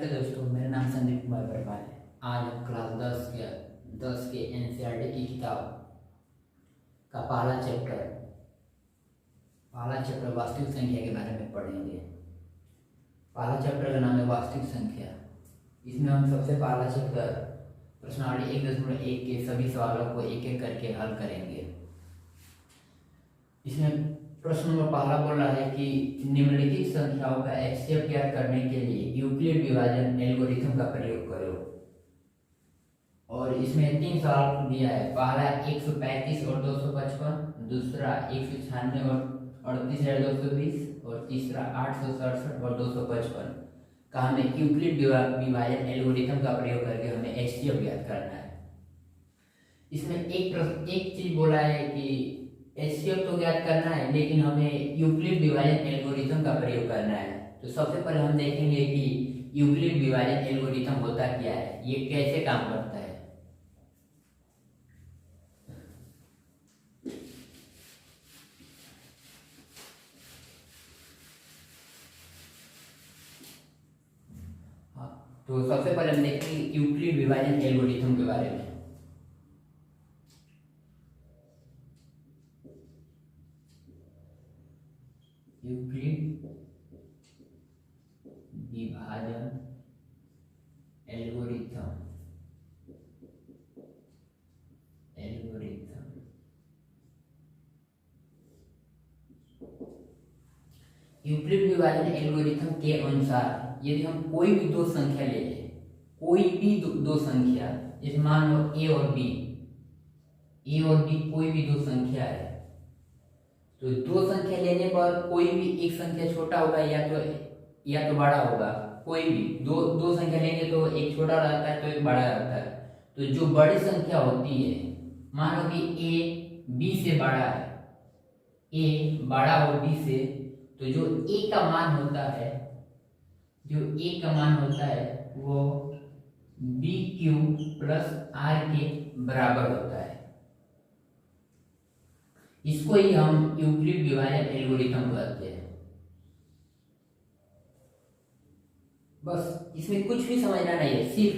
Hello दोस्तों, मेरा नाम संदीप कुमार वर्मा है। आज हम क्लास 10 के एनसीईआरटी की किताब का पहला चैप्टर वास्तविक संख्या के बारे में पढ़ेंगे। पहला चैप्टर का नाम है वास्तविक संख्या। इसमें हम सबसे पहला चैप्टर प्रश्नावली 1.1 के सभी सवालों को एक एक करके हल करेंगे। इसमें प्रश्न नंबर पहला बोल रहा है कि निम्नलिखित संख्याओं का एचसीएफ ज्ञात करने के लिए यूक्लिड विभाजन एल्गोरिथम का प्रयोग करो। और इसमें 3 सवाल दिया है। पहला 135 और 255, दूसरा 196 और 38,220 और तीसरा 867 और 255 का हमें यूक्लिड विभाजन एल्गोरिथम का प्रयोग करके हमें एचसीएफ ज्ञात करना है। इसमें एक चीज बोला है कि एचसीएफ तो ज्ञात करना है, लेकिन हमें यूक्लिड विभाजन एल्गोरिथम का प्रयोग करना है। तो सबसे पहले हम देखेंगे कि यूक्लिड विभाजन एल्गोरिथम होता क्या है, ये कैसे काम करता है। तो सबसे पहले हम देखेंगे यूक्लिड विभाजन एल्गोरिथम के बारे में। यूक्लिड विभाजन एल्गोरिथम यूक्लिड विभाजन एल्गोरिथम के अनुसार यदि हम कोई भी दो संख्या ले लें, कोई भी दो संख्या, जैसे मान लो ए और बी कोई भी दो संख्या है, तो दो संख्या लेने पर कोई भी एक संख्या छोटा होगा या तो बड़ा होगा। कोई भी दो संख्या लेंगे तो एक छोटा रहता है तो एक बड़ा रहता है। तो जो बड़ी संख्या होती है, मान लो कि ए बी से बड़ा है, ए बड़ा हो बी से, तो जो ए का मान होता है वो बी क्यू प्लस आर के बराबर होता है। इसको ही हम यूक्लिड विभाजन एल्गोरिथम कहते हैं। बस इसमें कुछ भी समझना नहीं है, सिर्फ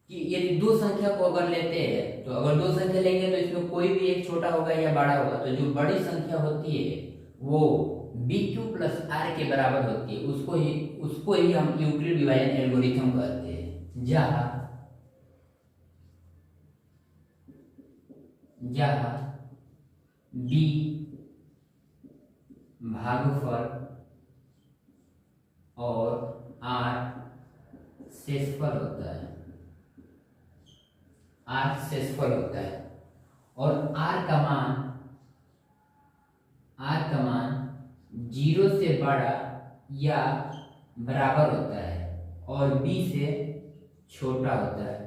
कि यदि दो संख्या को अगर लेते हैं, तो अगर दो संख्या लेंगे तो इसमें कोई भी एक छोटा होगा या बड़ा होगा। तो जो बड़ी संख्या होती है वो बी क्यू प्लस आर के बराबर होती है। उसको ही हम यूक्लिड विभाजन एल्गोरिथम कहते हैं। जहाँ बी भागफल और आर शेषफल होता है, और आर का मान 0 से बड़ा या बराबर होता है और बी से छोटा होता है।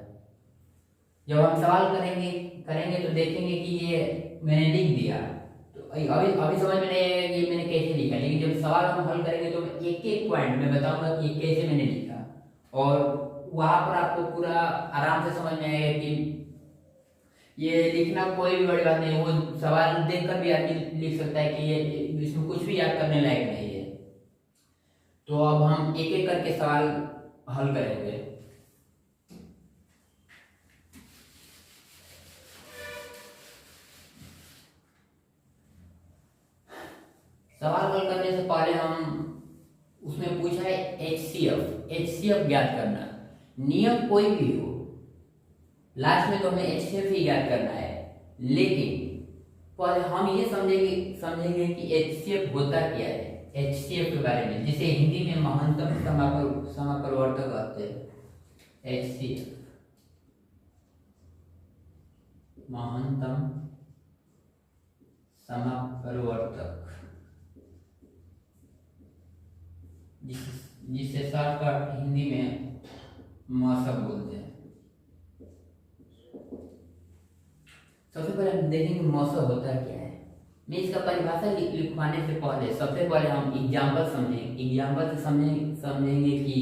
जब हम सवाल करेंगे तो देखेंगे कि ये मैंने लिख दिया, तो अभी समझ में नहीं आएगा कि मैंने कैसे लिखा, लेकिन जब सवाल हम हल करेंगे तो मैं एक पॉइंट में बताऊंगा कि कैसे मैंने लिखा, और वहां पर आपको पूरा आराम से समझ में आएगा कि ये लिखना कोई भी बड़ी बात नहीं है। वो सवाल देखकर भी आदमी लिख सकता है कि ये इसमें कुछ भी याद करने लायक नहीं है। तो अब हम एक एक करके सवाल हल करेंगे। सवाल हल करने से पहले उसमें पूछा है एचसीएफ ज्ञात करना। नियम कोई भी हो, लास्ट में तो हमें एचसीएफ ही ज्ञात करना है, लेकिन पहले हम ये समझेंगे कि एचसीएफ होता क्या है। एचसीएफ के बारे में, जिसे हिंदी में महत्तम समापरिवर्तक कहते हैं। एचसीएफ महत्तम समापरिवर्तक, जिसे शॉर्टकट हिंदी में मसब बोलते हैं। सबसे पहले हम देखेंगे मसब होता क्या है। मैं इसका परिभाषा लिखवाने से पहले सबसे पहले हम एग्जाम्पल से समझेंगे कि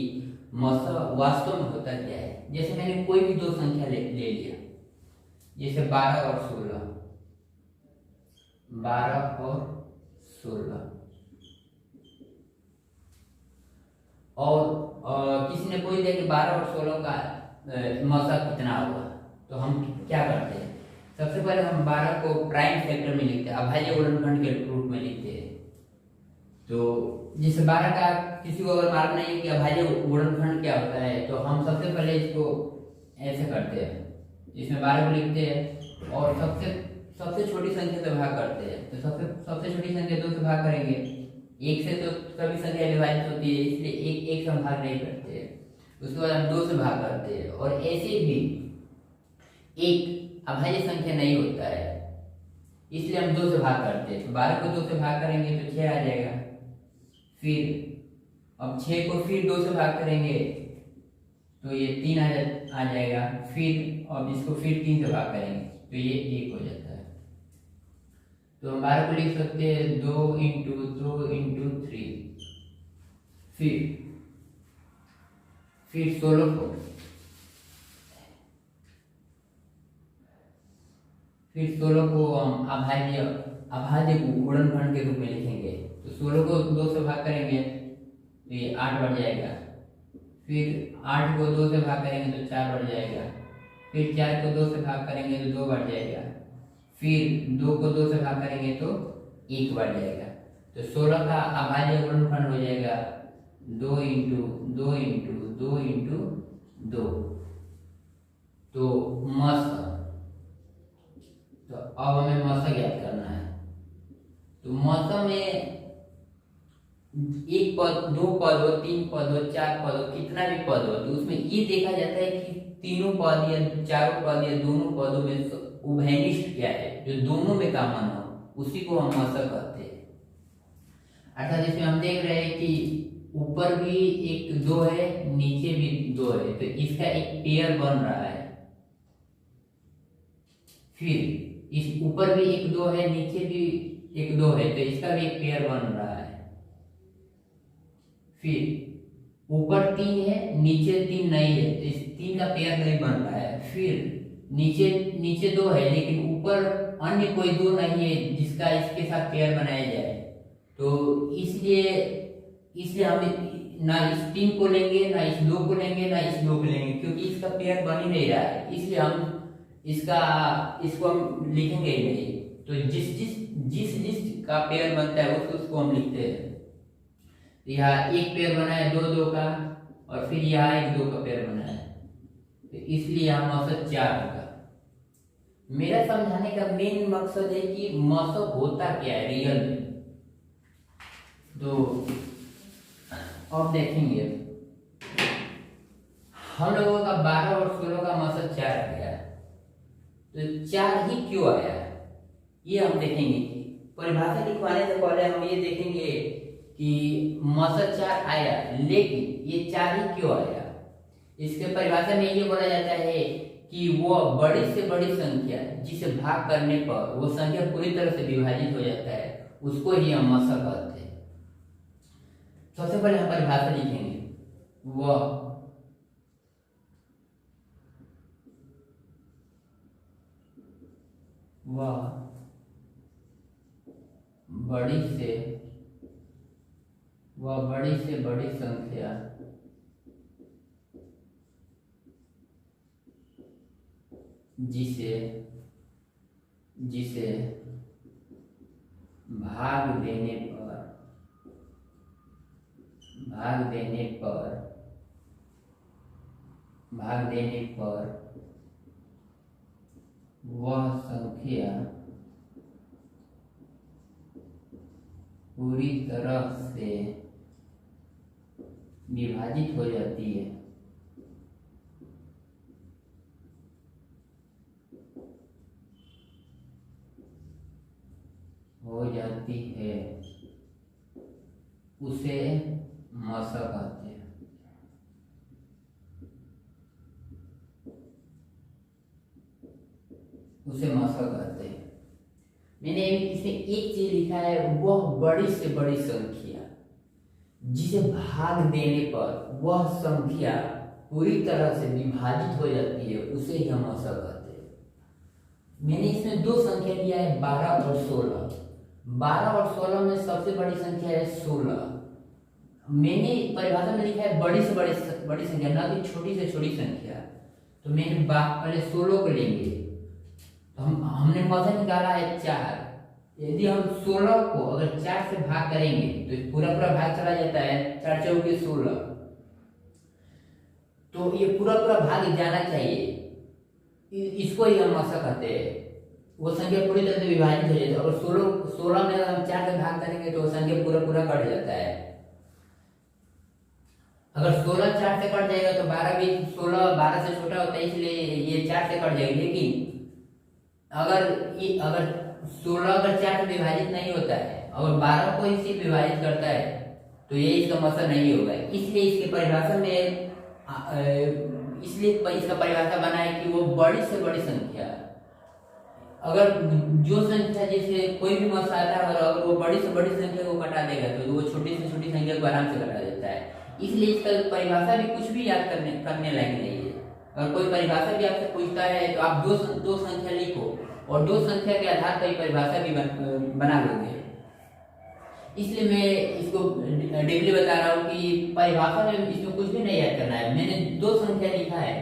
मसब वास्तव में होता क्या है। जैसे मैंने कोई भी दो संख्या ले लिया, जैसे 12 और 16, और किसी इसने पूछ दिया कि 12 और 16 का मौसा कितना हुआ, तो हम क्या करते हैं, सबसे पहले हम 12 को प्राइम फैक्टर में लिखते हैं, अभाज्य गुणनखंड के रूप में लिखते हैं। तो जिस 12 का किसी को अगर मालूम नहीं है कि अभाज्य गुणनखंड क्या होता है, तो हम सबसे पहले इसको ऐसे करते हैं, इसमें 12 को लिखते हैं और सबसे छोटी संख्या से भाग करते हैं। तो सबसे छोटी संख्या 2 से भाग करेंगे, 1 से तो सभी संख्या विभाजित होती है, इसलिए एक से हम भाग नहीं करते हैं। उसके बाद हम 2 से भाग करते हैं, और ऐसे भी एक अभाज्य संख्या नहीं होता है, इसलिए हम 2 से भाग करते हैं। 12 को 2 से भाग करेंगे तो 6 आ जाएगा। फिर अब 6 को फिर 2 से भाग करेंगे तो ये 3 आ जाएगा। फिर अब इसको फिर 3 से भाग करेंगे तो ये 1 हो जाता है। तो हम 12 को लिख सकते हैं 2 × 2 × 3। फिर 16 को हम अभाज्य गुणनखंड के रूप में लिखेंगे। तो 16 को 2 से भाग करेंगे तो ये 8 बढ़ जाएगा। फिर 8 को 2 से भाग करेंगे तो 4 बढ़ जाएगा। फिर 4 को 2 से भाग करेंगे तो 2 बढ़ जाएगा। फिर 2 को 2 से भाग करेंगे तो 1 बढ़ जाएगा। तो 16 का अभाज्य गुणनखंड हो जाएगा 2 × 2 × 2 × 2। तो मौसा, तो अब हमें मौसा ज्ञात करना है। तो मौसा में 1 पद, 2 पद हो, 3 पद हो, 4 पद हो, कितना भी पद हो, तो उसमें ये देखा जाता है कि तीनों पद या चारों पद या दोनों पदों में उभयनिष्ठ क्या है, जो दोनों में कॉमन हो, उसी को हम मौसा कहते हैं। अर्थात इसमें हम देख रहे हैं कि ऊपर भी एक 2 है, नीचे भी 2 है, तो इसका एक पेयर बन रहा है। फिर इस ऊपर भी एक 2 है, नीचे भी एक 2 है, तो इसका भी एक पेयर बन रहा है। फिर ऊपर 3 है, नीचे 3 नहीं है, तो इस 3 का पेयर नहीं बन रहा है। फिर नीचे 2 है, लेकिन ऊपर अन्य कोई 2 नहीं है जिसका इसके साथ पेयर बनाया जाए। तो इसलिए हम ना इस 3 को लेंगे, ना इस 2 को लेंगे, ना इस 2 को लेंगे, क्योंकि इसका पेयर बन ही नहीं रहा है। इसलिए हम इसको हम लिखेंगे ही नहीं। तो जिस का पेयर बनता है उसको हम लिखते हैं। तो यहाँ एक पेयर बना है 2 का, और फिर यहाँ एक 2 का पेयर बना है, तो इसलिए यहाँ मौसम 4 होगा। मेरा समझाने का मेन मकसद है कि मौसम होता क्या है रियल में। तो अब देखेंगे हम लोगों का 12 और 16 का मौसम 4 आ गया, तो 4 ही क्यों आया, ये हम देखेंगे। परिभाषा लिखवाने से पहले हम ये देखेंगे कि मौसम 4 आया, लेकिन ये 4 ही क्यों आया। इसके परिभाषा में ये बोला जाता है कि वो बड़ी से बड़ी संख्या जिसे भाग करने पर वो संख्या पूरी तरह से विभाजित हो जाता है, उसको ही हम मौसम कहते हैं। सबसे पहले हम परिभाषा लिखेंगे, वह बड़ी से बड़ी संख्या जिसे भाग देने पर वह संख्या पूरी तरह से विभाजित हो जाती है। उसे मौसा कहते हैं। मैंने इसमें एक चीज लिखा है, वह बड़ी से बड़ी संख्या जिसे भाग देने पर वह संख्या पूरी तरह से विभाजित हो जाती है, उसे ही हम मौसा कहते हैं। मैंने इसमें 2 संख्या दिया है, 12 और 16। 12 और 16 में सबसे बड़ी संख्या है 16। मैंने परिभाषा में लिखा है बड़ी से बड़ी संख्या, ना कि छोटी से छोटी संख्या। तो मैंने पहले 16 को लेंगे, तो हमने मौजन निकाला है 4। यदि हम 16 को अगर 4 से भाग करेंगे तो पूरा पूरा भाग चला जाता है, 4 चौके 16, तो ये पूरा पूरा भाग जाना चाहिए। इसको ही हम मौसा कहते हैं। वो संख्या पूरी तरह से विभाजित हो जाती है। और 16 में अगर हम 4 से भाग करेंगे तो वो संख्या पूरा पूरा कट जाता है। अगर 16 4 से कट जाएगा तो 12 भी 16 12 से छोटा होता है, इसलिए ये 4 से कट जाएगी। लेकिन अगर 16 अगर 4 से विभाजित नहीं होता है, अगर 12 को इसी विभाजित करता है, तो ये इसका मौसा नहीं होगा। इसलिए इसके परिभाषा में इसलिए इसका परिभाषा बना है कि वो बड़ी से बड़ी संख्या, अगर जो संख्या जैसे कोई भी मौसा आता है, अगर वो बड़ी से बड़ी संख्या को कटा देगा तो वो छोटी से छोटी संख्या को आराम से कटा देता है। इसलिए इसका परिभाषा भी कुछ भी याद करने लायक नहीं है। अगर कोई परिभाषा भी आपसे पूछता है तो आप दो संख्या लिखो और दो संख्या के आधार पर परिभाषा भी बना लोगे। इसलिए मैं इसको डीपली बता रहा हूँ कि परिभाषा में इसमें कुछ भी नहीं याद करना है। मैंने 2 संख्या लिखा है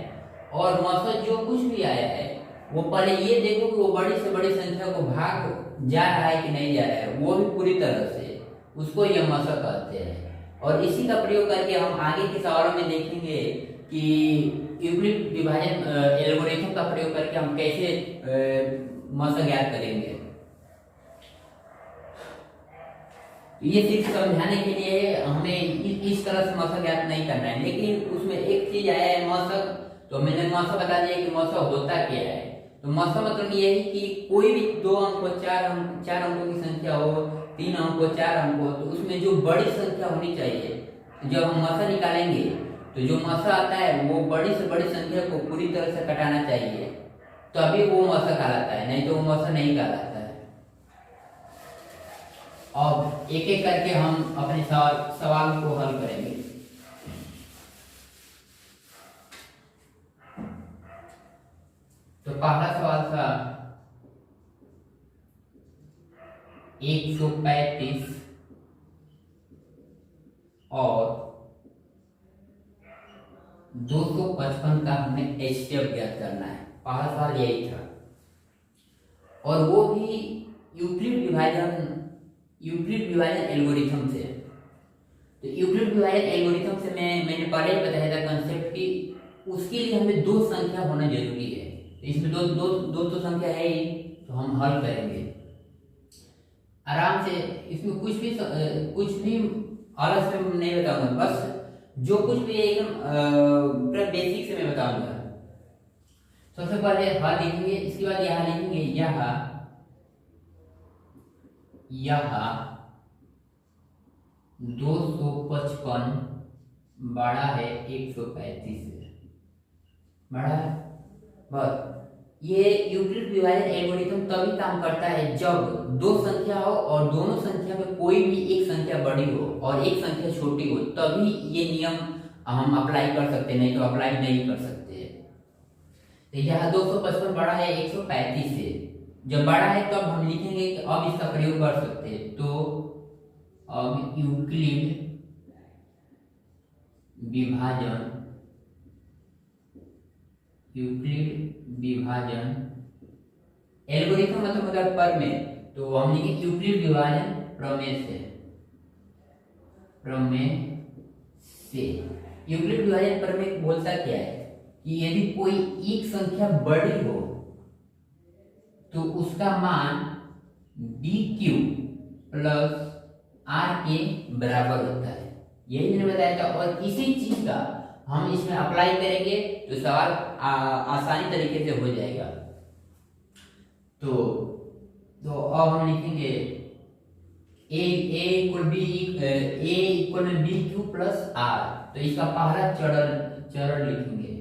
और मौसा जो कुछ भी आया है वो पहले ये देखो कि वो बड़ी से बड़ी संख्या को भाग जा रहा है कि नहीं जा रहा है, वो भी पूरी तरह से, उसको यह मौसा कहते हैं। और इसी का प्रयोग करके हम आगे के सवालों में देखेंगे कि यूक्लिड विभाजन एल्गोरिथम का प्रयोग करके हम कैसे मौसा ज्ञात करेंगे। ये सिर्फ समझाने के लिए हमें इस तरह से मौसा ज्ञात नहीं करना है। लेकिन उसमें एक चीज आया है मौसा, तो मैंने मौसा बता दिया कि मौसा होता क्या है। तो मौसा मतलब ये है कि कोई भी 2 अंक 4 अंकों की संख्या हो, 3 अंक 4 अंक हो, तो उसमें जो बड़ी संख्या होनी चाहिए, जब हम मौसा निकालेंगे तो जो मौसा आता है वो बड़ी से बड़ी संख्या को पूरी तरह से कटाना चाहिए, तो अभी वो मौसा कहलाता है, नहीं तो वो मौसा नहीं कहलाता है। अब एक एक करके हम अपने सवाल को हल करेंगे। तो पहला सवाल था 135 और 255 का हमें एचसीएफ ज्ञात करना है। पहला सवाल यही था, और वो भी यूक्लिड विभाजन एल्गोरिथम से। तो यूक्लिड विभाजन एल्गोरिथम से मैंने पहले ही बताया था कंसेप्ट कि उसके लिए हमें 2 संख्या होना जरूरी है। तो इसमें दो संख्या है ही, तो हम हल करेंगे आराम से। इसमें कुछ भी अलग से नहीं बताऊंगा, बस जो कुछ भी है एकदम बेसिक से मैं बताऊंगा। सबसे पहले हल लिखेंगे, इसके बाद यहाँ लिखेंगे यहाँ 255 बड़ा है 135 से, बड़ा है। बस ये यूक्लिड विभाजन एल्गोरिथम तभी काम करता है जब 2 संख्या हो और दोनों संख्या में कोई भी एक संख्या बड़ी हो और एक संख्या छोटी हो, तभी ये नियम हम अप्लाई कर सकते हैं, नहीं तो अप्लाई नहीं कर सकते। तो यहाँ 255 बड़ा है 135 से, जब बड़ा है तो अब हम लिखेंगे कि अब इसका प्रयोग कर सकते हैं। तो अब यूक्लिड विभाजन एल्गोरिथम मतलब प्रमेय, तो हम लिखेंगे यूक्लिड विभाजन प्रमेय से। यूक्लिड विभाजन प्रमेय बोलता क्या है कि यदि कोई एक संख्या बड़ी हो तो उसका मान BQ प्लस R के बराबर होता है। यही मैंने बताया था, और इसी चीज का हम इसमें अप्लाई करेंगे तो सवाल आसानी तरीके से हो जाएगा। तो अब हम लिखेंगे A इक्वल में BQ प्लस R। तो इसका पहला चरण लिखेंगे,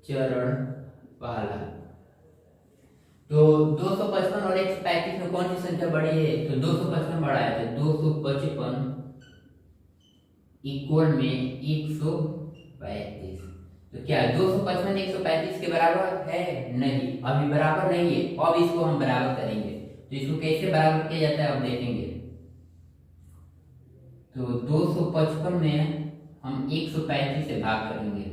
चरण पहला। तो 255 और 135 में कौन सी संख्या बड़ी है? तो 255 बड़ा है, तो 255 इक्वल में 135। तो क्या 255 135 के बराबर है? नहीं, अभी बराबर नहीं है। अब इसको हम बराबर करेंगे, तो इसको कैसे बराबर किया जाता है अब देखेंगे। तो 255 में हम 135 से भाग करेंगे।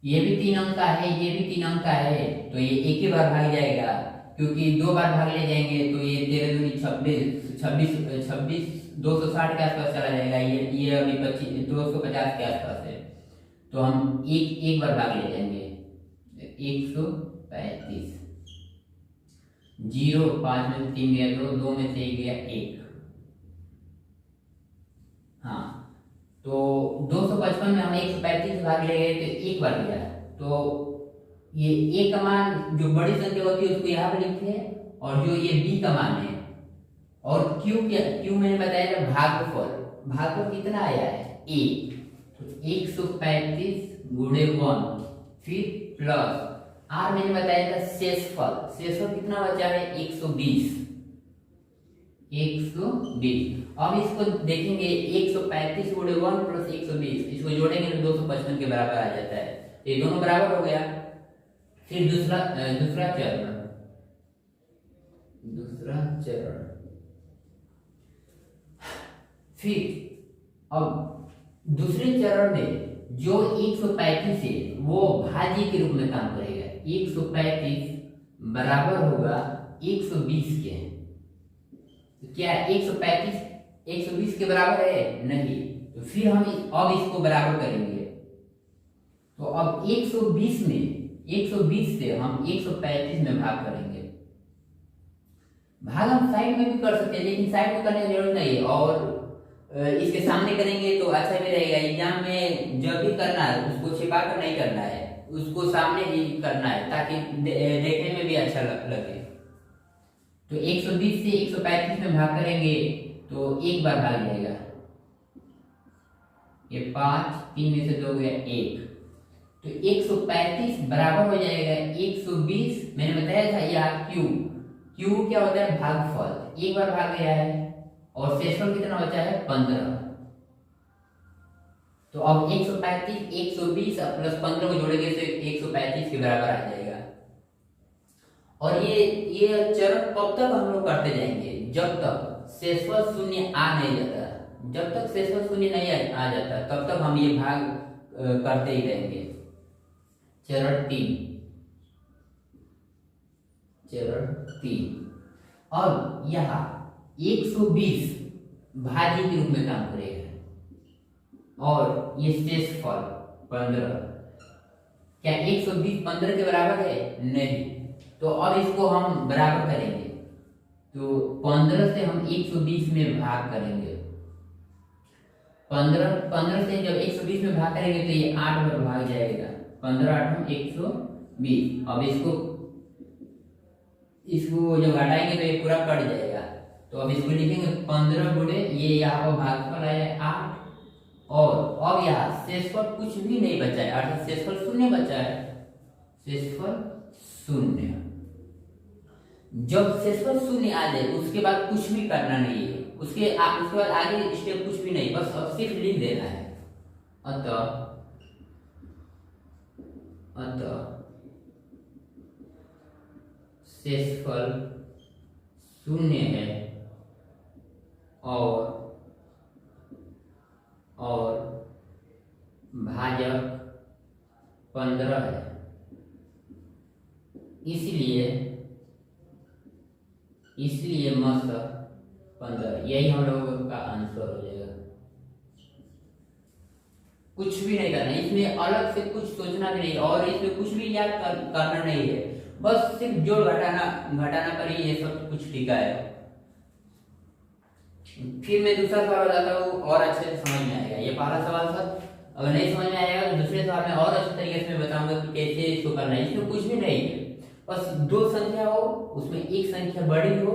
ये भी 3 अंक का है, ये भी 3 अंक का है, तो ये एक ही बार भाग जाएगा, क्योंकि 2 बार भाग ले जाएंगे तो ये 13 दूनी 26, 260 के आसपास चला जाएगा। ये अभी 250 के आसपास है, तो हम एक बार भाग ले जाएंगे। 135, 0 5 में से 3 गया 2, 2 में से 1 गया 1। हाँ, तो 255 में हम 135 भाग ले गए तो एक बार गया, तो ये ए का मान जो बड़ी संख्या होती है उसको यहाँ पर लिखते हैं, और जो ये बी का मान है, और क्यू मैंने बताया था भागफल कितना आया है ए, तो 135 गुणे 1, फिर प्लस आर मैंने बताया था शेषफल कितना बचा है 120। अब इसको देखेंगे 135 गुणे 1 प्लस 120, इसको जोड़ेंगे तो 255 के बराबर आ जाता है, ये दोनों बराबर हो गया। फिर दूसरा चरण, फिर अब दूसरे चरण में जो 135 है वो भाज्य के रूप में काम करेगा। 135 बराबर होगा 120 के, तो क्या 135 120 के बराबर है? नहीं, तो फिर हम अब इसको बराबर करेंगे, तो अब 120 से हम 135 में भाग करेंगे। भाग हम साइड में भी कर सकते हैं, लेकिन साइड में करने की जरूरत नहीं है, और इसके सामने करेंगे तो अच्छा भी रहेगा। एग्जाम में जब भी करना है उसको छिपा कर नहीं करना है, उसको सामने ही करना है, ताकि देखने में भी अच्छा लगे। तो 120 से 135 में भाग करेंगे तो एक बार भाग जाएगा, ये 5, 3 में से 2 गया 1, तो 135 बराबर हो जाएगा 120। मैंने बताया था यह क्यू क्या होता है? भागफल, एक बार भाग गया है, और शेषफल कितना बचा है 15। तो अब 135 120 प्लस 15 को जोड़ेंगे तो 135 के बराबर आ जाएगा। और ये चरण कब तक हम लोग करते जाएंगे? जब तक शेषफल शून्य आ नहीं जाता। जब तक शेषफल शून्य नहीं आ जाता तब तक हम ये भाग करते ही रहेंगे। चरण 3, और यहाँ 120 भाज्य के रूप में काम करेगा, और ये शेषफल 15। क्या 120 15 के बराबर है? नहीं, तो अब इसको हम बराबर करेंगे, तो 15 से हम 120 में भाग करेंगे। 15 से जब 120 में भाग करेंगे तो ये 8 बार भाग जाएगा, 15 8 120। अब इसको जब घटाएंगे तो ये पूरा कट जाएगा, तो अब इसको लिखेंगे 15 गुणे ये यहाँ पर भागफल आया 8, और अब यहाँ शेषफल कुछ भी नहीं बचा है, अर्थात शेषफल शून्य बचा है। शेषफल शून्य, जब शेषफल शून्य आ जाए उसके बाद कुछ भी करना नहीं है, उसके बाद आगे स्टेप कुछ भी नहीं, बस अब सिर्फ लिख देना है। अतः शेषफल शून्य है और भाजक 15 है, इसलिए मस 15, यही हम लोगों का आंसर हो जाएगा। कुछ भी नहीं करना, इसमें अलग से कुछ सोचना भी नहीं, और इसमें कुछ भी याद करना नहीं है, बस सिर्फ जोड़ घटाना पर ही ये सब कुछ टिका है। फिर मैं दूसरा सवाल बताता हूँ और अच्छे से समझ में आएगा। ये पहला सवाल था, अगर नहीं समझ में आएगा तो दूसरे सवाल में और अच्छे तरीके से मैं बताऊंगा कि कैसे इसको करना है। इसमें कुछ भी नहीं है, बस 2 संख्या हो, उसमें एक संख्या बड़ी हो,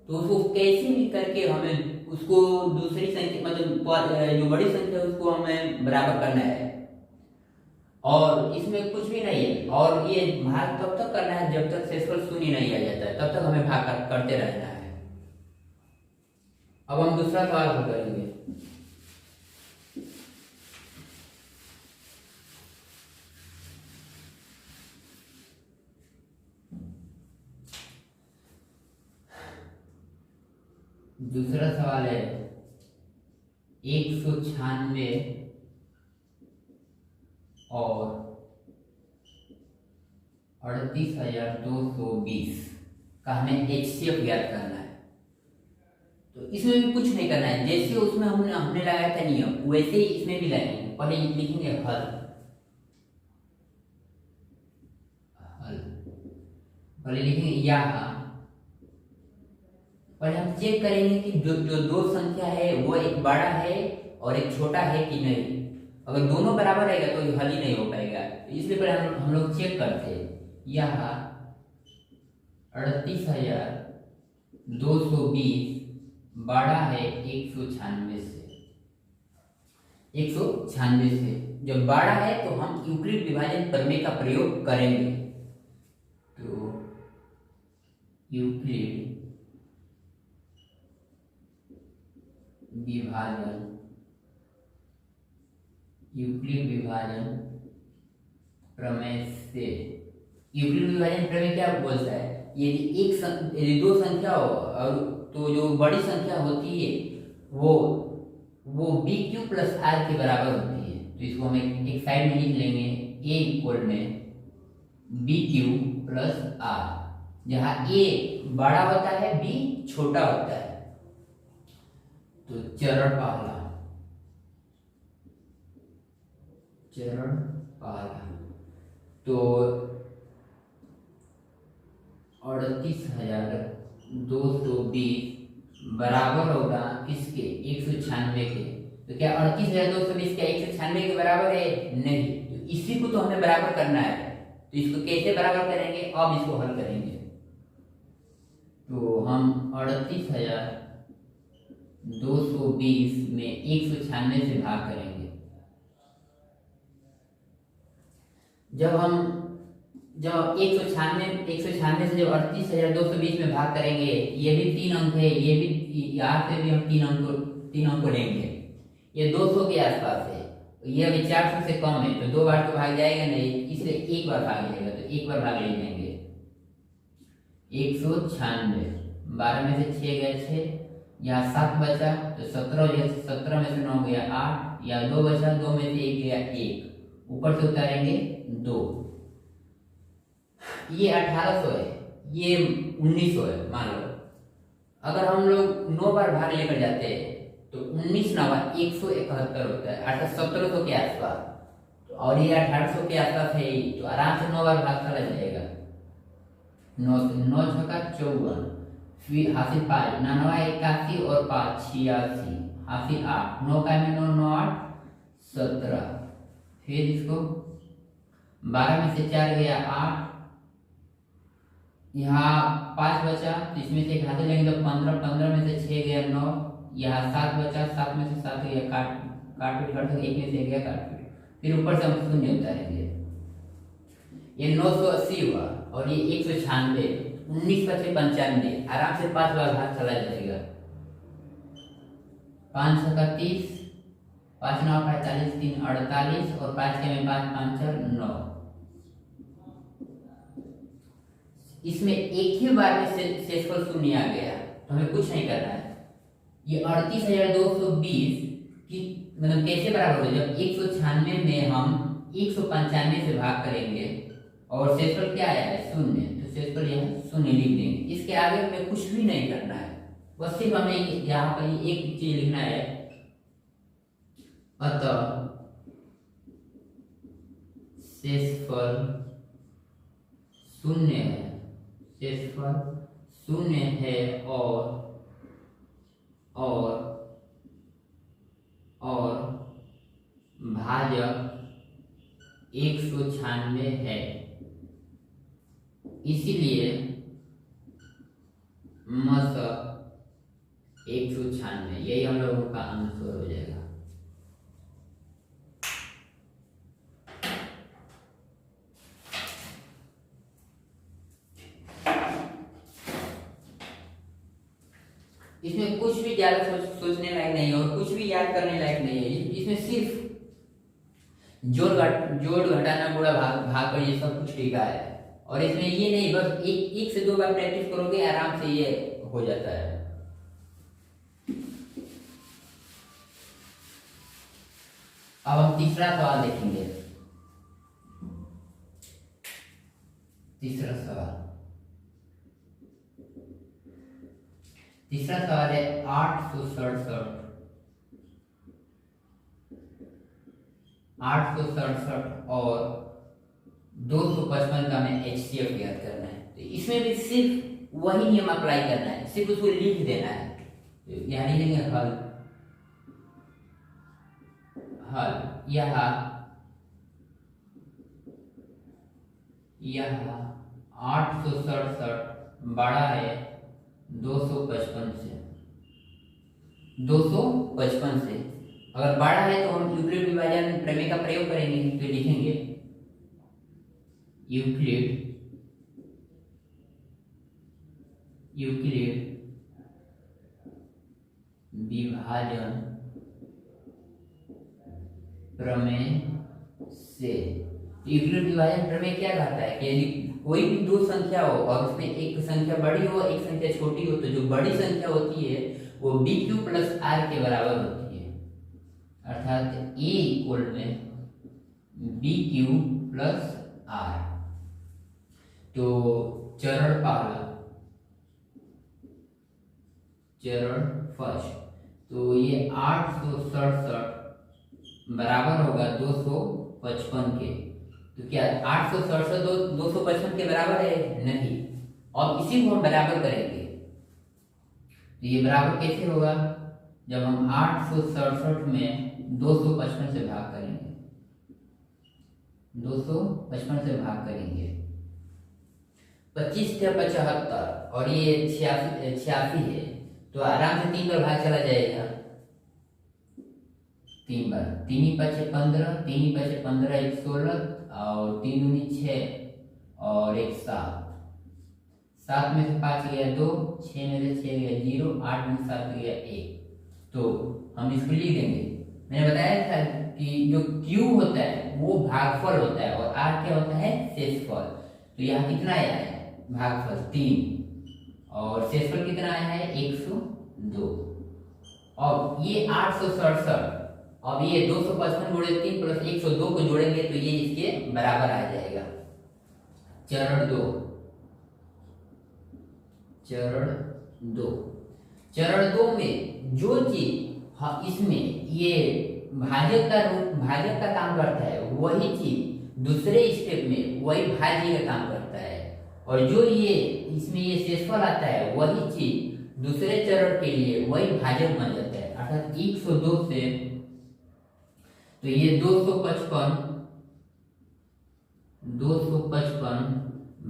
तो उसको कैसे भी करके हमें उसको दूसरी संख्या मतलब जो बड़ी संख्या है उसको हमें बराबर करना है, और इसमें कुछ भी नहीं है। और ये भाग तब तक करना है जब तक शेषफल शून्य नहीं आ जाता है, तब तक हमें भाग करते रहना है। अब हम दूसरा सवाल हल करेंगे। दूसरा सवाल है 196 और 38,220 का हमें HCF ज्ञात करना है। तो इसमें भी कुछ नहीं करना है, जैसे उसमें हमने लगाया था नियम वैसे ही इसमें भी लगाएंगे। पहले लिखेंगे हल, पहले लिखेंगे यहाँ। पहले हम चेक करेंगे कि जो दो संख्या है वो एक बड़ा है और एक छोटा है कि नहीं। अगर दोनों बराबर रहेगा तो ये हल ही नहीं हो पाएगा, इसलिए पहले हम लोग चेक करते हैं। यहाँ 38,220 बड़ा है 196 से। 196 से जब बड़ा है तो हम यूक्लिड विभाजन प्रमेय का प्रयोग करेंगे। तो यूक्लिड विभाजन प्रमेय से, यूक्लिड विभाजन प्रमेय क्या बोलता है, यदि दो संख्या हो और तो जो बड़ी संख्या होती है वो बी क्यू प्लस आर के बराबर होती है। तो इसको हम एक साइड में लिख लेंगे, ए इक्वल में बी क्यू प्लस आर, जहाँ ए बड़ा होता है बी छोटा होता है। तो चरण पहला तो 38,220 बराबर होगा किसके, 196 के। तो क्या 38,220 क्या 196 के बराबर है? नहीं। तो इसी को तो हमें बराबर करना है। तो इसको कैसे बराबर करेंगे, अब इसको हल करेंगे। तो हम 38,220 में 196 से भाग करेंगे। जब 196 से जब 38,220 में भाग करेंगे, ये भी 3 अंक है, ये भी यहाँ से भी हम 3 अंक को लेंगे। ये 200 के आसपास है, ये अभी 400 से कम है, तो 2 बार तो भाग जाएगा नहीं, इसलिए एक बार भाग जाएगा। तो एक बार भाग ले जाएंगे। 196 12 में से 6 गए 6, यहाँ 7 बचा तो 17 में से 9 गया 8, या 2 बचा, 2 में से 1 गया 1, ऊपर से उतारेंगे 2। ये 1800 है, ये 1900 है मान लो। अगर हम लोग 9 बार भाग लेकर जाते हैं तो 19 9 171 होता है, अर्थात 1700 के आसपास। तो और ये 1800 के आसपास है, तो आराम से 9 बार भाग चला जाएगा। 9 छक्का 54, फिर हासिल 5, 9 81 और 5 86, हासिल 8, 9 का में 9 9 8 17। फिर इसको 12 में से 4 गया 8, यहाँ 5 बचा तो इसमें से एक हासिल लेंगे तो 15, 15 में से 6 गया 9, यहाँ 7 बचा, 7 में से 7 गया काट कर 1 में से गया काट, फिर ऊपर से हम शून्य उतारेंगे। ये 980 हुआ और ये 196, 19 बचे 95, आराम से 5 बार भाग चला जाएगा। 5 छक्का 30, 5 9 45, 3 48 और 5 के में 5 5 4 9। इसमें एक ही बार में शेषफल शून्य आ गया, तो हमें कुछ नहीं करना है। ये 38,220 की मतलब कैसे बराबर हो, जब 196 में हम 195 से भाग करेंगे और शेषफल क्या आया है शून्य, तो शेषफल यहाँ शून्य लिख देंगे। इसके आगे हमें कुछ भी नहीं करना है, बस सिर्फ हमें यहाँ पर एक चीज लिखना है, अतः शेषफल शून्य है, शेषफल शून्य है और भाजक 196 है, इसीलिए मशक 196, यही हम लोगों का आंसर हो जाएगा। इसमें कुछ भी ज्यादा सोचने लायक नहीं है और कुछ भी याद करने लायक नहीं है। इसमें सिर्फ जोड़ घटाना गुणा भाग पर ये सब कुछ लिखा है, और इसमें ये नहीं, बस एक से 2 बार प्रैक्टिस करोगे आराम से ये हो जाता है। अब हम तीसरा सवाल देखेंगे। तीसरा सवाल है 867 और 255 का हमें HCF ज्ञात करना है। तो इसमें भी सिर्फ वही नियम अप्लाई करना है, सिर्फ उसको लिख देना है। तो यहाँ लिखेंगे हल यह 867 बड़ा है 255 से। 255 से अगर बड़ा है तो हम यूक्लिड विभाजन प्रमेय का प्रयोग करेंगे। तो लिखेंगे यूक्लिड विभाजन प्रमेय से। यूक्लिड विभाजन प्रमेय क्या कहता है कि यदि कोई भी दो संख्या हो और उसमें एक संख्या बड़ी हो एक संख्या छोटी हो, तो जो बड़ी संख्या होती है वो BQ प्लस R के बराबर होती है, अर्थात A इक्वल में BQ प्लस R। तो चरण फर्स्ट, तो ये 867 बराबर होगा 255 के। तो क्या 867 255 के बराबर है? नहीं। और इसी को हम बराबर करेंगे। तो ये बराबर कैसे होगा? जब हम 867 में 255 से भाग करेंगे, 255 से भाग करेंगे। 25 × 75 और ये 86 है, तो आराम से 3 बार भाग चला जाएगा। 3 बार, 3 × 5 = 15, 3 × 5 = 15, 1 16 और 3 × 9 6 और 1 7। 7 में से 5 गया 2, 6 में से 6 गया 0, 8 में से 7 गया 1। तो हम इसको लिख देंगे। मैंने बताया था कि जो Q होता है वो भागफल होता है और R क्या होता है? शेषफल। तो यहाँ कितना आया है? भागफल 3 और शेषफल कितना आया है? 102। और ये 867, अब ये 255 गुणे 3 प्लस 102 को जोड़ेंगे तो ये इसके बराबर आ जाएगा। चरण दो में जो चीज इसमें ये भाजक का काम करता है, वही चीज दूसरे स्टेप में वही भाज्य का काम करता है। और जो ये इसमें ये शेषफल आता है वही चीज दूसरे चरण के लिए वही भाजक बन जाता है। अर्थात 102 से तो ये 255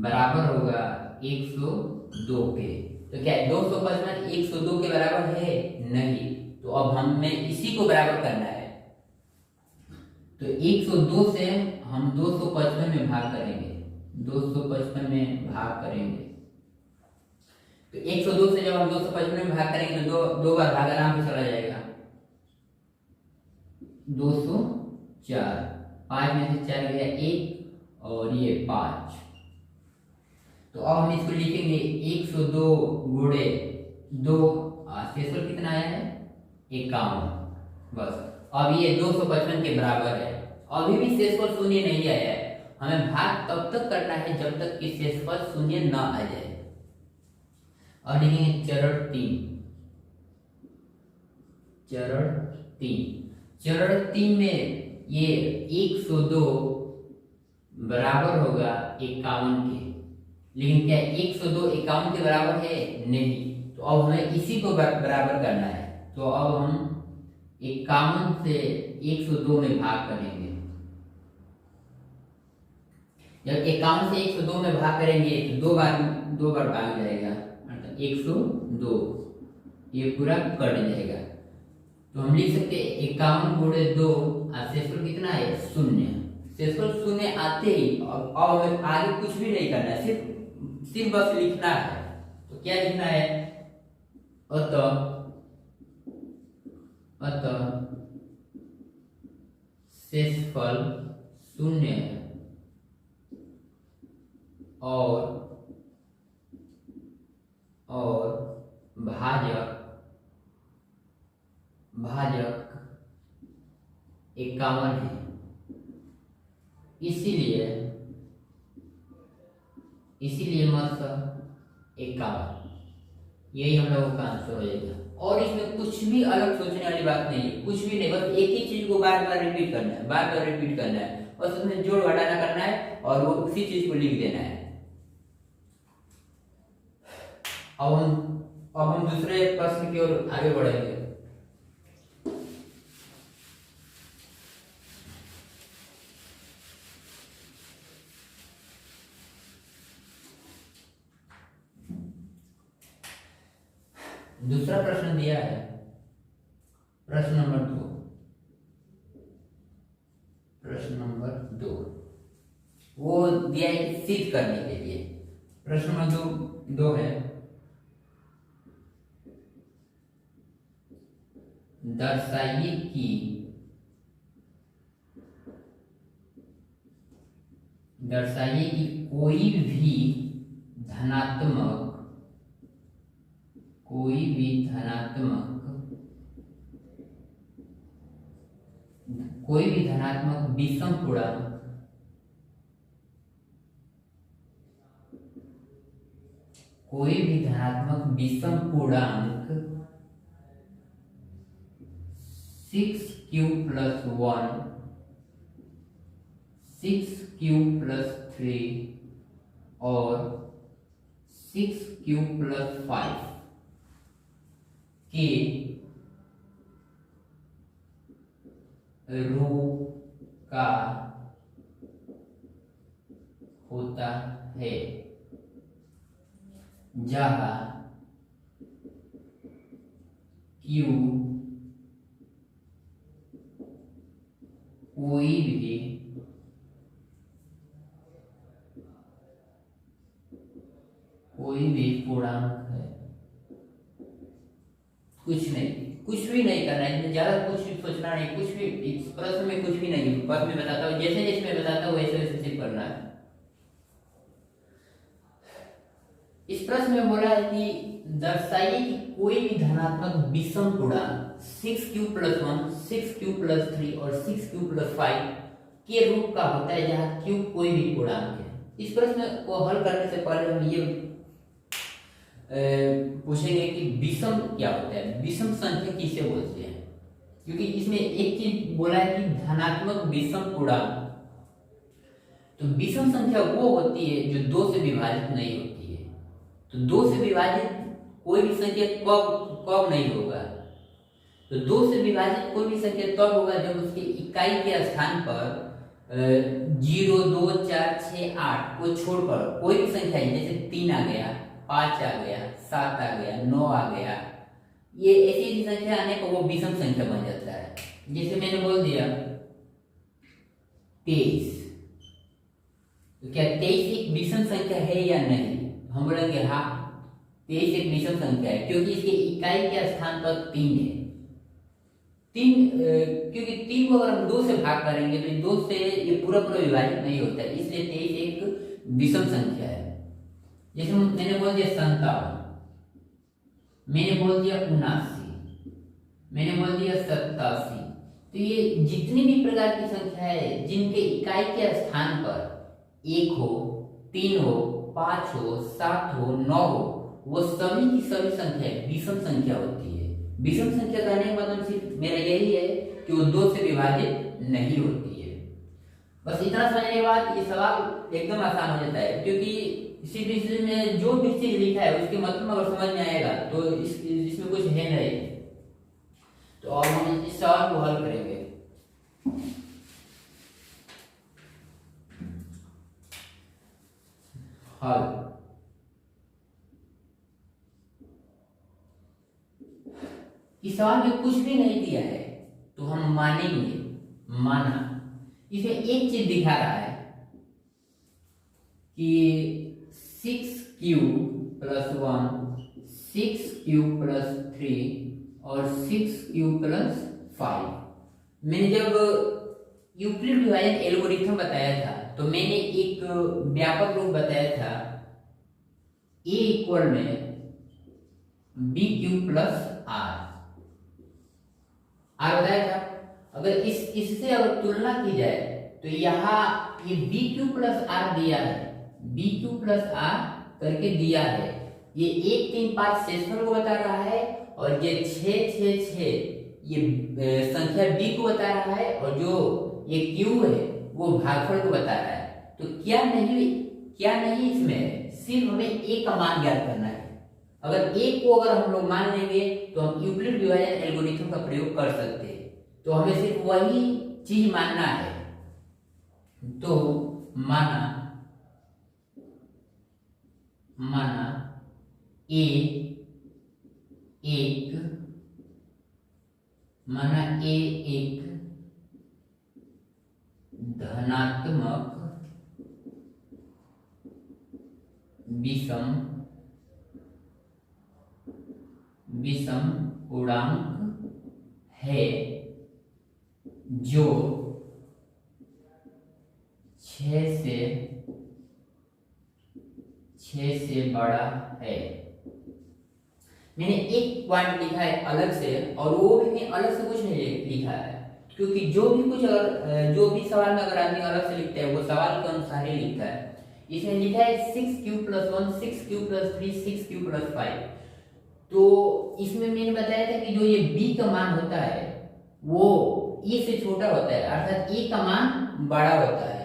बराबर होगा 102 के। तो क्या 255 102 के बराबर है? नहीं। तो अब हमें इसी को बराबर करना है। तो 102 से हम 255 में भाग करेंगे, 255 में भाग करेंगे। तो 102 से जब हम 255 में भाग करेंगे तो दो बार भाग आराम से चला जाएगा। 204, 5 में से 4 गया 1 और ये 5। तो अब हम इसको लिखेंगे 102 गुणे 2, शेषफल कितना आया है? 51। बस अब ये 255 के बराबर है। अभी भी शेषफल शून्य नहीं आया है। हमें भाग तब तक करना है जब तक कि शेषफल शून्य न आ जाए। और लिखेंगे चरण 3 में ये 102 बराबर होगा 51 के। लेकिन क्या 102 51 के बराबर है? नहीं। तो अब हमें इसी को बराबर करना है। तो अब हम 51 से 102 में भाग करेंगे। जब 51 से 102 में भाग करेंगे तो दो बार भाग जाएगा, अर्थात 102 ये पूरा कट जाएगा। तो हम लिख सकते हैं 51 गुणे 2, शेषफल कितना है? 0। शेषफल 0 आते ही अब हमें आगे कुछ भी नहीं करना है, सिर्फ बस लिखना है। तो क्या लिखना है? अतः शेषफल 0 है और भाजक 51 है। इसीलिए मत 51, यही हम लोगों का आंसर हो जाएगा। और इसमें कुछ भी अलग सोचने वाली बात नहीं है, कुछ भी नहीं, बस एक ही चीज को बार बार रिपीट करना है, बार बार रिपीट करना है, बस उसमें जोड़ घटाना करना है और वो उसी चीज को लिख देना है। अब हम दूसरे प्रश्न की ओर आगे बढ़ेंगे। दूसरा प्रश्न दिया है, प्रश्न नंबर 2। प्रश्न नंबर 2 वो दिया है सिद्ध करने के लिए। प्रश्न नंबर 2 है, दर्शाइए कि कोई भी धनात्मक विषम पूर्णांक सिक्स क्यू प्लस 1, 6q+3 और 6q+5 के रूप का होता है, जहाँ q कोई भी पूर्णांक है। कुछ भी नहीं करना है, ज्यादा कुछ भी सोचना नहीं, कुछ भी इस प्रश्न में कुछ भी नहीं, बस मैं बताता हूँ, जैसे जैसे मैं बताता हूँ वैसे वैसे सिर्फ करना है। इस प्रश्न में बोला है कि दर्शाइए कि कोई भी धनात्मक विषम पूर्णांक 6q+1, 6q+3 और 6q+5 के रूप का होता है, जहाँ q कोई भी पूर्णांक है। इस प्रश्न को हल करने से पहले हम ये पूछेंगे कि विषम क्या होता है, विषम संख्या किसे बोलते हैं, क्योंकि इसमें एक चीज बोला है कि धनात्मक विषम पूर्णांक। तो विषम संख्या वो होती है जो 2 से विभाजित नहीं होती है। तो 2 से विभाजित कोई भी संख्या कब नहीं होगा, तो 2 से विभाजित कोई भी संख्या तब होगा जब उसके इकाई के स्थान पर 0, 2, 4, 6, 8 को छोड़कर कोई भी संख्या है, जैसे 3 आ गया, 5 आ गया, 7 आ गया, 9 आ गया, ये ऐसी संख्या आने पर वो विषम संख्या बन जाता है। जैसे मैंने बोल दिया 23, तो क्या 23 एक विषम संख्या है या नहीं? हम बोलेंगे हाँ, 23 एक विषम संख्या है, क्योंकि इसके इकाई के स्थान पर 3 है। क्योंकि 3 को अगर हम 2 से भाग करेंगे तो 2 से ये पूरा विभाजित नहीं होता है, इसलिए 23 एक विषम संख्या है। जैसे मैंने बोल दिया 57, मैंने बोल दिया 79, मैंने बोल दिया 87, तो ये जितनी भी प्रकार की संख्या है जिनके इकाई के स्थान पर 1 हो, 3 हो, 5 हो, 7 हो, 9 हो, वो सभी की सभी संख्या विषम संख्या होती है। विषम संख्या कहने का मतलब सिर्फ मेरा यही है कि वो 2 से विभाजित नहीं होती है। बस इतना समझने के बाद ये सवाल एकदम आसान हो जाता है, क्योंकि इसी विषय में जो भी चीज लिखा है उसके मतलब अगर समझ में आएगा तो इसमें कुछ है नहीं। तो अब हम इस सवाल को हल करेंगे। हल, इस सवाल में कुछ भी नहीं दिया है तो हम मानेंगे, माना। इसमें एक चीज दिखा रहा है कि 6q+1, 6q+3 और 6q+5। मैंने जब यूक्लिड विभाजन एल्गोरिथम बताया था तो मैंने एक व्यापक रूप बताया था, a इक्वल में bq+r बताया था। अगर इससे अगर तुलना की जाए तो यहाँ ये बी क्यू प्लस आर दिया है, बी क्यू प्लस आर करके दिया है, ये 1 3 5 शेषफल को बता रहा है, और ये 6 6 6 ये संख्या बी को बता रहा है, और जो ये क्यू है वो भागफल को बता रहा है। तो क्या नहीं इसमें सिर्फ हमें ए का मान ज्ञात करना है। अगर ए को अगर हम लोग मान लेंगे तो हम यूक्लिड विभाजन एल्गोरिथम का प्रयोग कर सकते हैं। तो हमें सिर्फ वही चीज मानना है। तो माना ए एक धनात्मक विषम पूर्णांक है जो 6 से बड़ा है। मैंने एक पॉइंट लिखा है अलग से, और वो भी मैं अलग से कुछ नहीं लिखा है, क्योंकि जो भी सवाल में अगर आदमी अलग से लिखता है वो सवाल के अनुसार ही लिखता है। इसमें लिखा है 6q + 1 6q + 3 6q + 5। तो इसमें मैंने बताया था कि जो ये b का मान होता है वो e से छोटा होता है, अर्थात e का मान बड़ा होता है।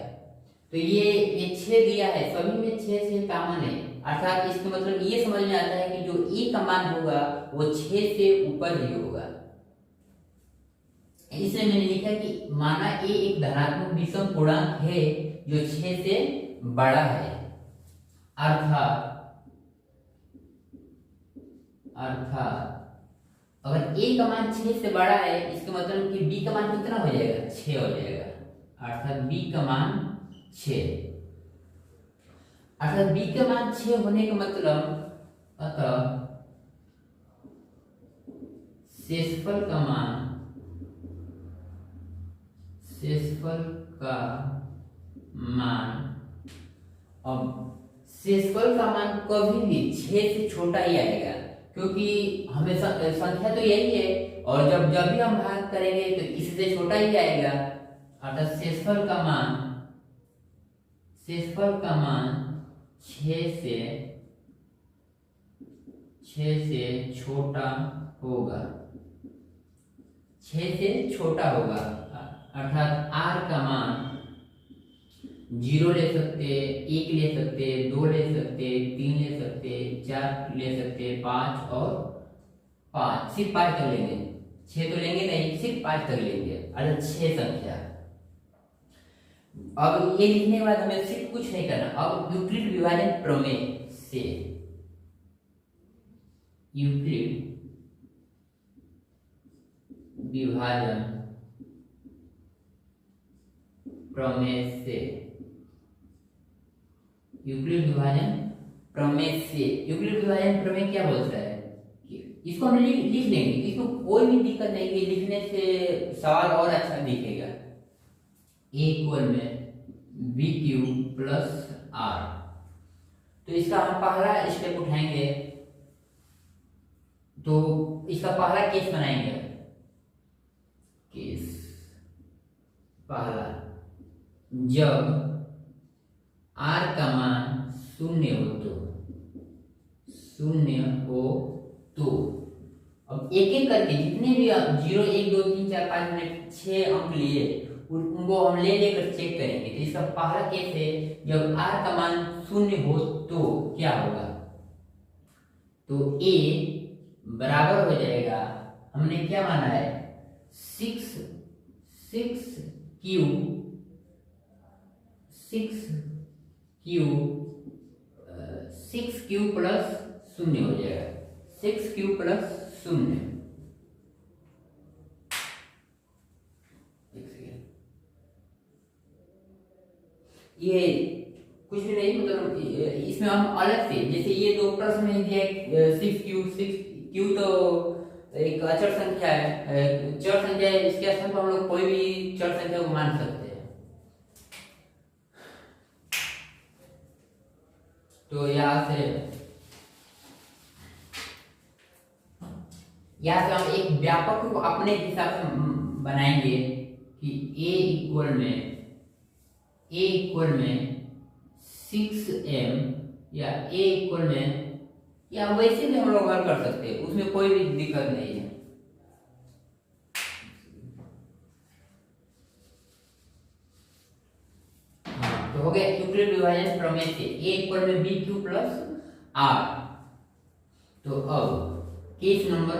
तो ये 6 दिया है, सभी में 6 से कॉमन है, अर्थात इसका मतलब ये समझ में आता है कि जो e का मान होगा वो 6 से ऊपर ही होगा। इसलिए मैंने लिखा कि माना ए एक धनात्मक विषम पूर्णांक है जो 6 से बड़ा है, अर्थात अगर a का मान 6 से बड़ा है, इसका मतलब कि b का मान कितना हो जाएगा, 6 हो जाएगा, अर्थात b का मान 6, अर्थात b का मान 6 होने का मतलब अतः शेषफल का मान अब शेषफल का मान कभी भी 6 से छोटा ही आएगा, क्योंकि हमेशा संख्या तो यही है, और जब भी हम भाग करेंगे तो इससे छोटा ही आएगा, अर्थात शेषफल का मान 6 से छोटा होगा, 6 से छोटा होगा, अर्थात r का मान 0 ले सकते, 1 ले सकते, 2 ले सकते, 3 ले सकते, 4 ले सकते, 5 और 5, सिर्फ 5 तक लेंगे, 6 तो लेंगे नहीं, सिर्फ 5 तक लेंगे, अर्थात 6 संख्या। अब ये लिखने के बाद हमें सिर्फ कुछ नहीं करना, अब यूक्लिड विभाजन प्रमेय से यूक्लिड विभाजन यूक्लिड विभाजन प्रमेय क्या बोलता है कि इसको हम लिख लेंगे, इसमें कोई भी दिक्कत नहीं कि लिखने से सवाल और अच्छा दिखेगा। a में bq + r, तो इसका हम पहला स्टेप उठाएंगे, तो इसका पहला केस बनाएंगे। केस पहला, जब r का मान 0 हो तो अब एक एक करके जितने भी 0 1 2 3 4 5 मैंने 6 अंक लिए उनको हम लेकर चेक करेंगे। तो इसका पहला केस है, जब r का मान 0 हो तो क्या होगा, तो a बराबर हो जाएगा, हमने क्या माना है 6q + 0 हो जाएगा, 6q + 0। ये कुछ भी नहीं, मतलब इसमें हम अलग से, जैसे ये दो प्रश्न में दिया 6q तो एक अचर संख्या है, चर संख्या है, इसके स्थान पर हम लोग कोई भी चर संख्या को मान सकते हैं। तो यहाँ से हम एक व्यापक को अपने हिसाब से बनाएंगे कि ए इक्वल में 6m या a इक्वल में, या वैसे भी हम लोग हल कर सकते हैं, उसमें कोई भी दिक्कत नहीं है। हाँ, तो हो गया यूक्लिड विभाजन प्रमेय से a इक्वल में bq प्लस r। तो अब केस नंबर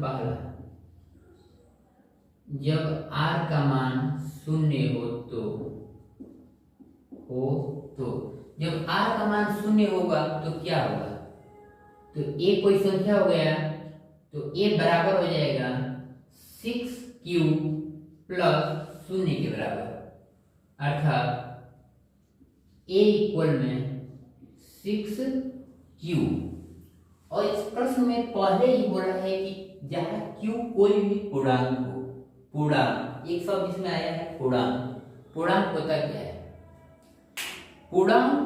पहला, जब r का मान शून्य हो तो जब r का मान शून्य होगा तो क्या होगा, तो a कोई संख्या हो गया, तो a बराबर हो जाएगा 6q प्लस शून्य के बराबर, अर्थात a इक्वल में 6q। और इस प्रश्न में पहले ही बोला है कि जहाँ q कोई भी पूर्णांक हो, पूर्णांक एक शब्द इसमें आया है पूर्णांक। पूर्णांक होता क्या है, पूर्णांक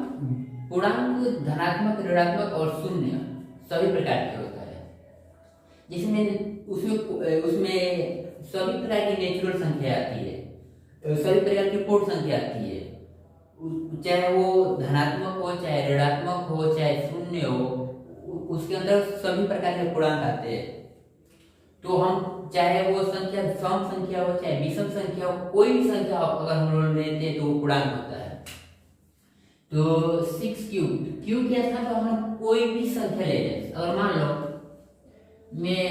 धनात्मक, ऋणात्मक और शून्य सभी प्रकार के होता है, जिसमें उसमें सभी प्रकार की नेचुरल संख्या आती है, सभी प्रकार की पूर्ण संख्या आती है, चाहे वो धनात्मक हो, चाहे ऋणात्मक हो, चाहे शून्य हो, उसके अंदर सभी प्रकार के पूर्णांक आते हैं। तो हम चाहे वो संख्या सम संख्या हो, चाहे विषम संख्या हो, कोई भी संख्या हो, अगर हम लोग लेते हैं तो वो पूर्णांक होता है। तो 6q, q के स्थान पर हम कोई भी संख्या ले लें। अगर मान लो मैं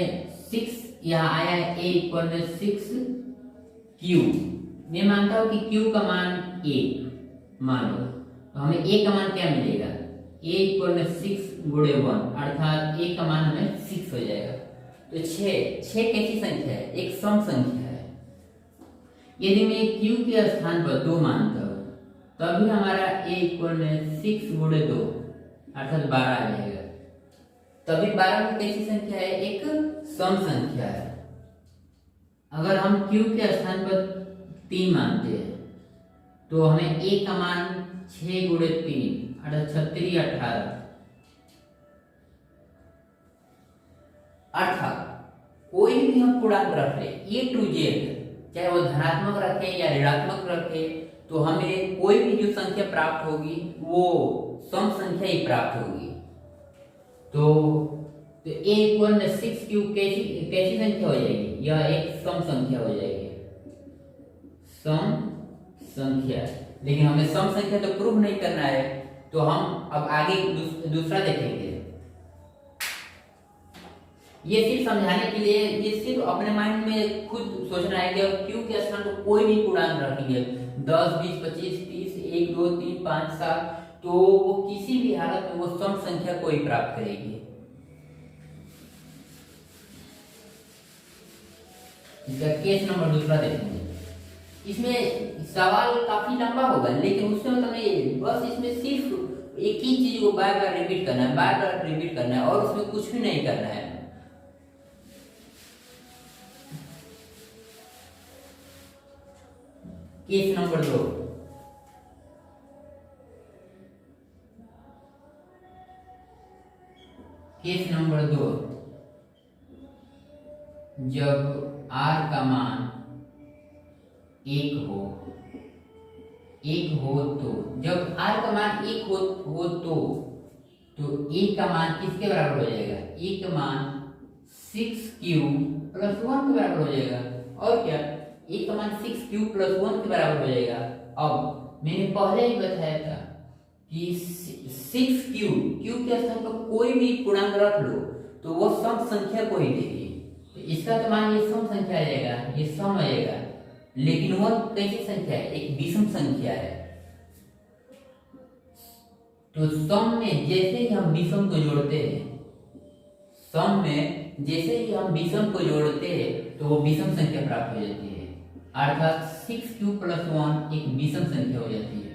6 यहाँ आया है, a इक्वल में 6q, मैं मानता हूँ कि q का मान 1 मान लो, तो हमें a का मान क्या मिलेगा, a इक्वल में 6 गुणे 1, अर्थात a का मान हमें 6 हो जाएगा। तो 6 कैसी संख्या है, एक सम संख्या है। यदि मैं q के स्थान पर 2 मानता हूँ, तभी हमारा a इक्वल में 6 गुणे 2 अर्थात 12 आ जाएगा। तभी 12 में कैसी संख्या है, एक सम संख्या है। अगर हम q के स्थान पर 3 मानते हैं, तो हमें a का मान 6 गुणे 3 अर्थात 36 18, अर्थात कोई भी हम पूर्णांक रख ले A to Z, चाहे वो धनात्मक रखे या ऋणात्मक रखे, तो हमें कोई भी जो संख्या प्राप्त होगी वो सम संख्या ही प्राप्त होगी। तो A इक्वल में 6q कैसी संख्या हो जाएगी, यह एक सम संख्या हो जाएगी, सम संख्या। लेकिन हमें सम संख्या तो प्रूव नहीं करना है, तो हम अब आगे दूसरा देखेंगे। ये सिर्फ समझाने के लिए, ये सिर्फ अपने माइंड में खुद सोचना है कि अब q के स्थान पर कोई भी पूर्णांक रखेंगे, 10 20 25 30 1 2 3 5 7, तो वो किसी भी हालत में वो सम संख्या को ही प्राप्त करेगी। इसका केस नंबर दूसरा देखेंगे। इसमें सवाल काफी लंबा होगा, लेकिन उसमें मतलब बस इसमें सिर्फ एक ही चीज को बार बार रिपीट करना है, बार बार रिपीट करना है, और उसमें कुछ भी नहीं करना है। केस नंबर 2, केस नंबर 2, जब r का मान 1 हो तो, जब r का मान 1 हो तो a का मान किसके बराबर हो जाएगा, a का मान 6q प्लस 1 के बराबर हो जाएगा। और क्या, a का मान 6q प्लस 1 के बराबर हो जाएगा। अब मैंने पहले ही बताया था कि 6q, q के स्थान पर कोई भी पूर्णांक रख लो तो वो सम संख्या को ही देगी। तो इसका तो मान ये सम संख्या आ जाएगा, ये सम आ जाएगा, लेकिन वो कैसी संख्या है, एक विषम संख्या है। तो सम में जैसे ही हम विषम को जोड़ते हैं, सम में जैसे ही हम विषम को जोड़ते हैं, तो वो विषम संख्या प्राप्त हो जाती है, अर्थात 6q प्लस 1 एक विषम संख्या हो जाती है,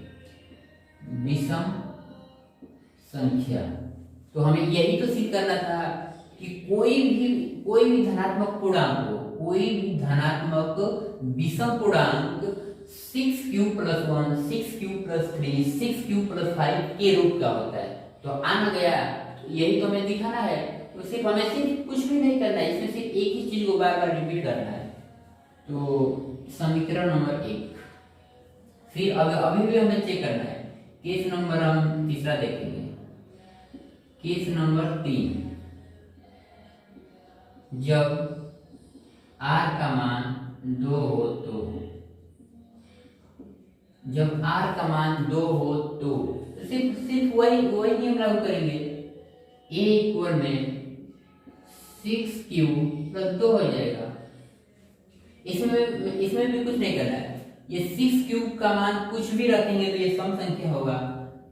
विषम संख्या। तो हमें यही तो सिद्ध करना था कि कोई भी धनात्मक पूर्णांक हो, कोई भी धनात्मक विषम पूर्णांक 6q plus 1, 6q plus 3, 6q plus 5 के रूप का होता है। तो आन गया, तो यही तो हमें दिखाना है तो सिर्फ हमें सिर्फ कुछ भी नहीं करना है, इसमें सिर्फ एक ही चीज को बार बार रिपीट करना है। तो समीकरण नंबर 1। फिर अभी भी हमें चेक करना है। केस नंबर हम तीसरा देखेंगे। केस नंबर 3, जब r का मान 2 हो तो, जब r का मान 2 हो तो सिर्फ वही नियम लागू करेंगे। a इक्वल में 6q प्लस 2 हो जाएगा। इसमें भी कुछ नहीं करना है। ये 6q का मान कुछ भी रखेंगे तो ये सम संख्या होगा,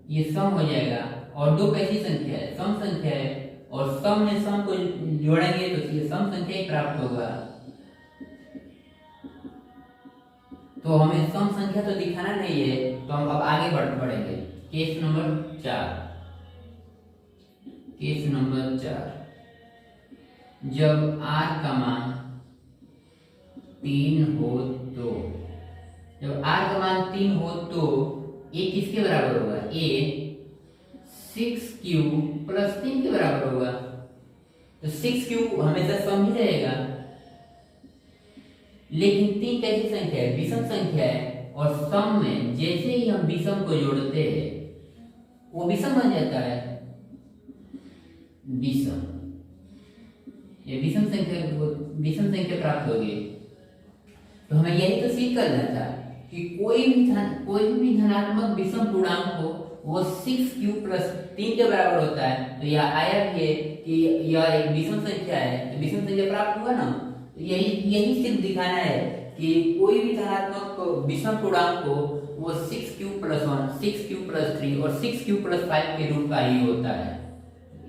ये सम हो जाएगा। और 2 कैसी संख्या है? सम संख्या है, और सम में सम को जोड़ेंगे तो ये सम संख्या ही प्राप्त होगा। तो हमें सम संख्या तो दिखाना नहीं है, तो हम अब आगे बढ़ेंगे। Case number 4। केस नंबर 4, जब r का मान 3 हो तो, जब r का मान 3 हो तो a किसके बराबर होगा? a 6q प्लस 3 के बराबर होगा। तो 6q हमेशा सम ही रहेगा, लेकिन 3 कैसी संख्या है? विषम संख्या है, और सम में जैसे ही हम विषम को जोड़ते हैं वो विषम बन जाता है। विषम, ये विषम संख्या प्राप्त होगी। तो हमें यही तो सिद्ध करना था कि कोई भी धनात्मक विषम पूर्णांक हो वो 6q प्लस 3 के बराबर होता है। तो यह आया भी है कि यह एक विषम संख्या है, तो विषम संख्या प्राप्त हुआ ना। तो यही सिर्फ दिखाना है कि कोई भी धनात्मक विषम पूर्णांक हो वो 6q प्लस 1, 6q प्लस 3 और 6q प्लस 5 के रूप का ही होता है।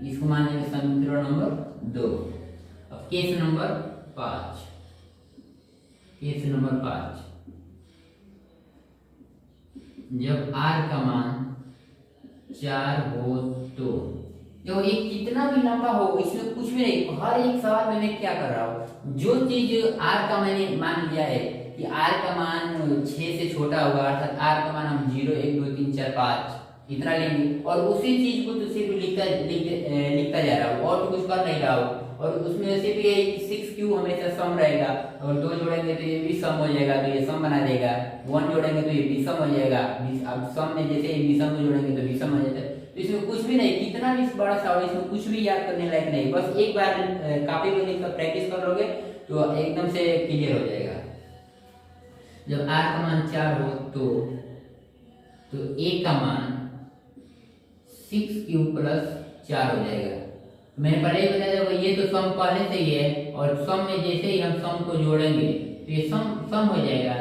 इसको मान लेंगे समीकरण नंबर 2। अब केस नंबर 5। केस नंबर 5, जब r का मान 4 हो तो, जो ये कितना भी लंबा हो इसमें कुछ भी नहीं, हर एक सवाल में मैं क्या कर रहा हूँ, जो चीज r का मैंने मान लिया है कि r का मान 6 से छोटा होगा, अर्थात r का मान हम 0, 1, 2, 3, 4, 5 इतना लेंगे, और उसी चीज को तो सिर्फ लिखता जा रहा हूँ, और तो कुछ कर नहीं रहा हूँ। और उसमें सिर्फ ये 6q हमेशा सम रहेगा, और 2 जोड़ेंगे तो ये भी सम हो जाएगा, तो ये सम बना देगा। 1 जोड़ेंगे तो ये विषम हो जाएगा। अब सम में जैसे ही विषम को जोड़ेंगे तो विषम हो जाता है। तो इसमें कुछ भी नहीं, कितना भी बड़ा सवाल इसमें कुछ भी याद करने लायक नहीं, बस एक बार कॉपी पे लिखकर प्रैक्टिस कर लोगे तो एकदम से क्लियर हो जाएगा। जब r का मान 4 हो तो a का मान 6q प्लस 4 हो जाएगा। मैंने पहले ही बताया था ये तो सम पहले से ही है, और सम में जैसे ही हम सम को जोड़ेंगे तो ये सम हो जाएगा।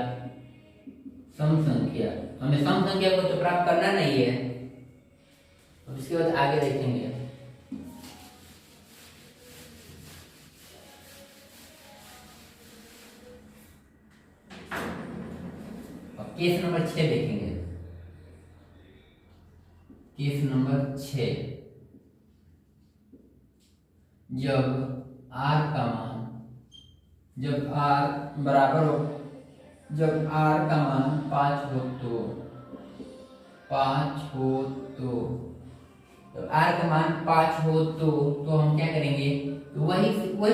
सम संख्या, हमें सम संख्या को तो प्राप्त करना नहीं है। अब इसके बाद आगे देखेंगे। अब केस नंबर 6 देखेंगे। केस नंबर 6, जब r का मान, जब r बराबर हो, जब r का मान 5 हो तो, 5 हो तो, जब r का मान 5 हो तो हम क्या करेंगे? तो वही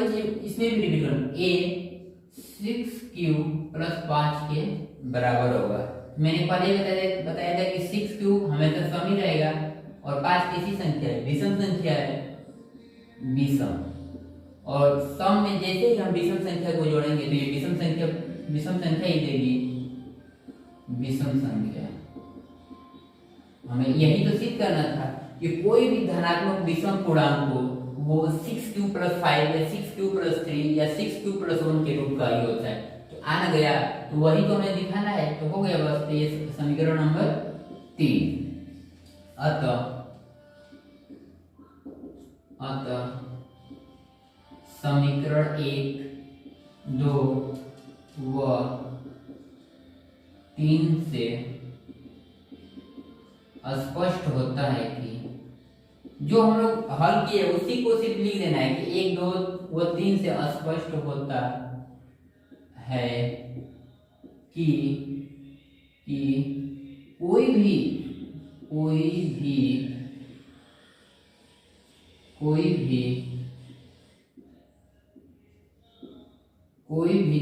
चीज इसमें भी रिपीट करेंगे। a 6q प्लस 5 के बराबर होगा। मैंने पहले ही बताया था कि 6q हमेशा सम ही रहेगा, और 5 किसी संख्या है? विषम संख्या है, विषम। और सम में जैसे ही हम विषम संख्या को जोड़ेंगे तो ये विषम संख्या ही देगी, विषम संख्या। हमें यही तो सिद्ध करना था कि कोई भी धनात्मक विषम पूर्णांक हो वो 6q प्लस 5 या 6q प्लस 3 या 6q प्लस 1 के रूप का ही होता है। तो आना गया, तो वही तो हमें दिखाना है, तो हो गया बस। तो ये समीकरण नंबर 3। अतः समीकरण 1, 2 व 3 से स्पष्ट होता है कि जो हम लोग हल किए उसी को सिर्फ लिख देना है कि 1, 2 व 3 से स्पष्ट होता है कि कोई भी कोई भी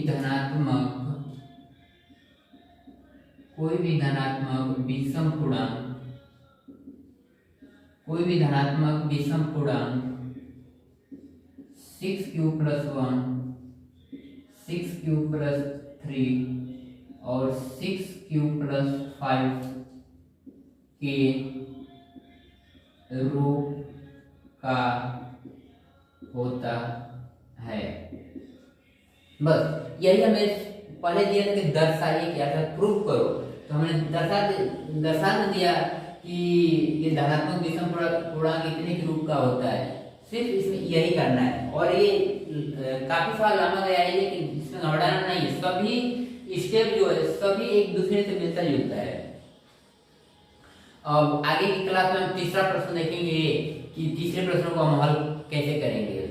धनात्मक विषम पूर्णांक, कोई भी धनात्मक विषम पूर्णांक 6q + 1, 6q + 3 और 6q + 5 के रूप का होता है। बस यही हमें पहले दिया था कि दर्शाइए, क्या था, प्रूव करो। तो हमने दर्शा दिया कि ये धनात्मक विषम पूर्णांक इतने के रूप का होता है। सिर्फ इसमें यही करना है और ये काफी सवाल लाना गया है, लेकिन इसमें घबराना नहीं है। सभी स्टेप जो है सभी एक दूसरे से मिलता जुलता है। अब आगे की क्लास में हम तीसरा प्रश्न देखेंगे कि तीसरे प्रश्न को हम हल कैसे करेंगे।